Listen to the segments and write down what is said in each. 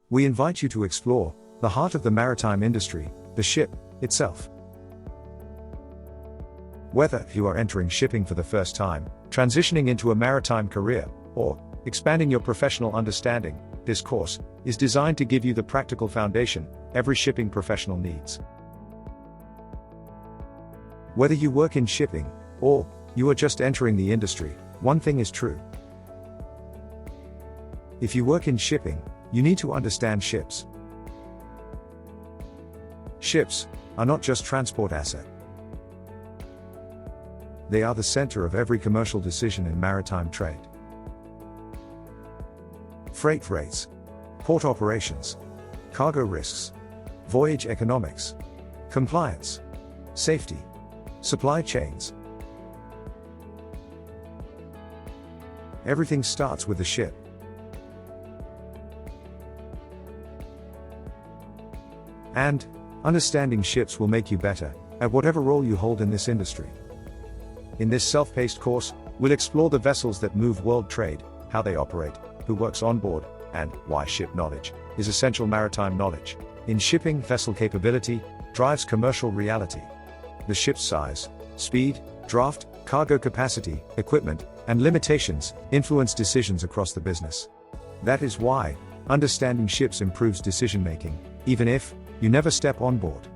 We invite you to explore the heart of the maritime industry, the ship itself. Whether you are entering shipping for the first time, transitioning into a maritime career, or expanding your professional understanding, this course is designed to give you the practical foundation every shipping professional needs. Whether you work in shipping, or you are just entering the industry, one thing is true. If you work in shipping, you need to understand ships. Ships are not just transport asset. They are the center of every commercial decision in maritime trade. Freight rates, port operations, cargo risks, voyage economics, compliance, safety, supply chains. Everything starts with the ship. And understanding ships will make you better at whatever role you hold in this industry. In this self-paced course, we'll explore the vessels that move world trade, how they operate, who works on board, and why ship knowledge is essential maritime knowledge. In shipping, vessel capability drives commercial reality. The ship's size, speed, draft, cargo capacity, equipment, and limitations influence decisions across the business. That is why understanding ships improves decision-making, even if you never step on board.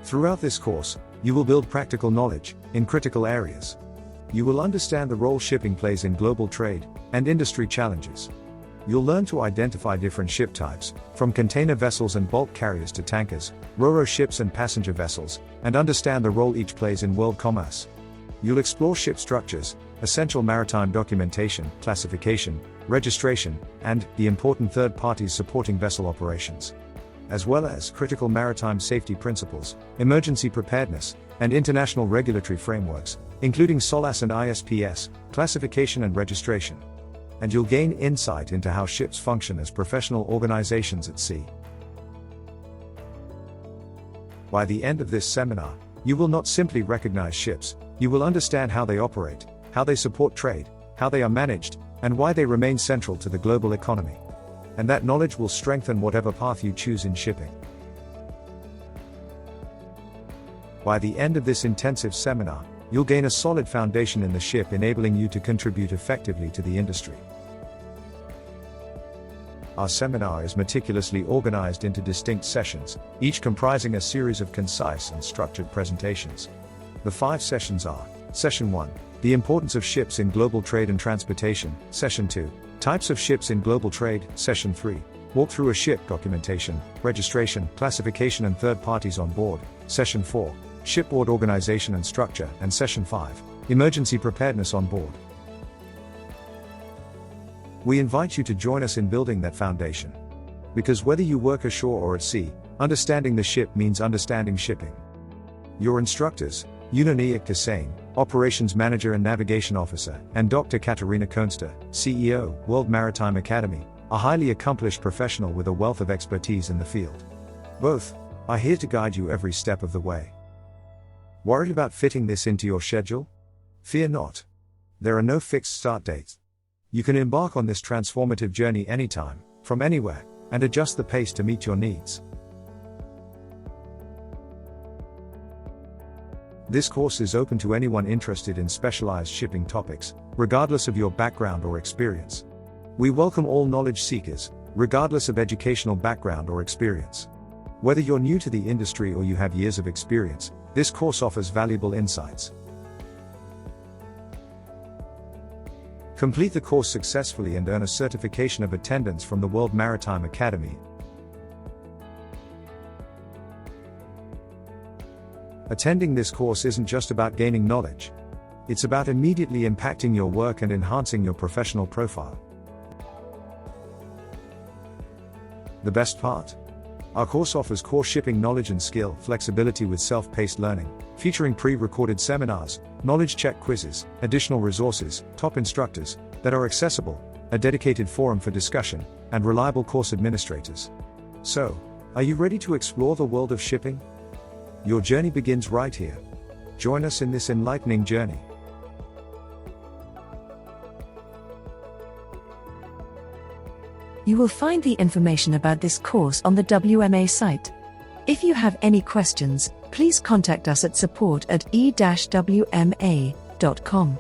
Throughout this course, you will build practical knowledge in critical areas. You will understand the role shipping plays in global trade and industry challenges. You'll learn to identify different ship types, from container vessels and bulk carriers to tankers, ro-ro ships and passenger vessels, and understand the role each plays in world commerce. You'll explore ship structures, essential maritime documentation, classification, registration, and the important third parties supporting vessel operations, as well as critical maritime safety principles, emergency preparedness, and international regulatory frameworks, including SOLAS and ISPS, classification and registration. And you'll gain insight into how ships function as professional organizations at sea. By the end of this seminar, you will not simply recognize ships, you will understand how they operate, how they support trade, how they are managed, and why they remain central to the global economy. And that knowledge will strengthen whatever path you choose in shipping. By the end of this intensive seminar, you'll gain a solid foundation in the ship, enabling you to contribute effectively to the industry. Our seminar is meticulously organized into distinct sessions, each comprising a series of concise and structured presentations. The 5 sessions are: Session 1, the importance of ships in global trade and transportation; Session 2, types of ships in global trade; Session 3, walk through a ship, documentation, registration, classification and third parties on board; Session 4, shipboard organization and structure; and Session 5, emergency preparedness on board. We invite you to join us in building that foundation. Because whether you work ashore or at sea, understanding the ship means understanding shipping. Your instructors, Yunoniak Kasane, Operations Manager and Navigation Officer, and Dr. Katarina Koenster, CEO, World Maritime Academy, a highly accomplished professional with a wealth of expertise in the field. Both are here to guide you every step of the way. Worried about fitting this into your schedule? Fear not. There are no fixed start dates. You can embark on this transformative journey anytime, from anywhere, and adjust the pace to meet your needs. This course is open to anyone interested in specialized shipping topics, regardless of your background or experience. We welcome all knowledge seekers, regardless of educational background or experience. Whether you're new to the industry or you have years of experience, this course offers valuable insights. Complete the course successfully and earn a certification of attendance from the World Maritime Academy. Attending this course isn't just about gaining knowledge. It's about immediately impacting your work and enhancing your professional profile. The best part? Our course offers core shipping knowledge and skill flexibility with self-paced learning, featuring pre-recorded seminars, knowledge check quizzes, additional resources, top instructors that are accessible, a dedicated forum for discussion, and reliable course administrators. So, are you ready to explore the world of shipping? Your journey begins right here. Join us in this enlightening journey. You will find the information about this course on the WMA site. If you have any questions, please contact us at support@e-wma.com.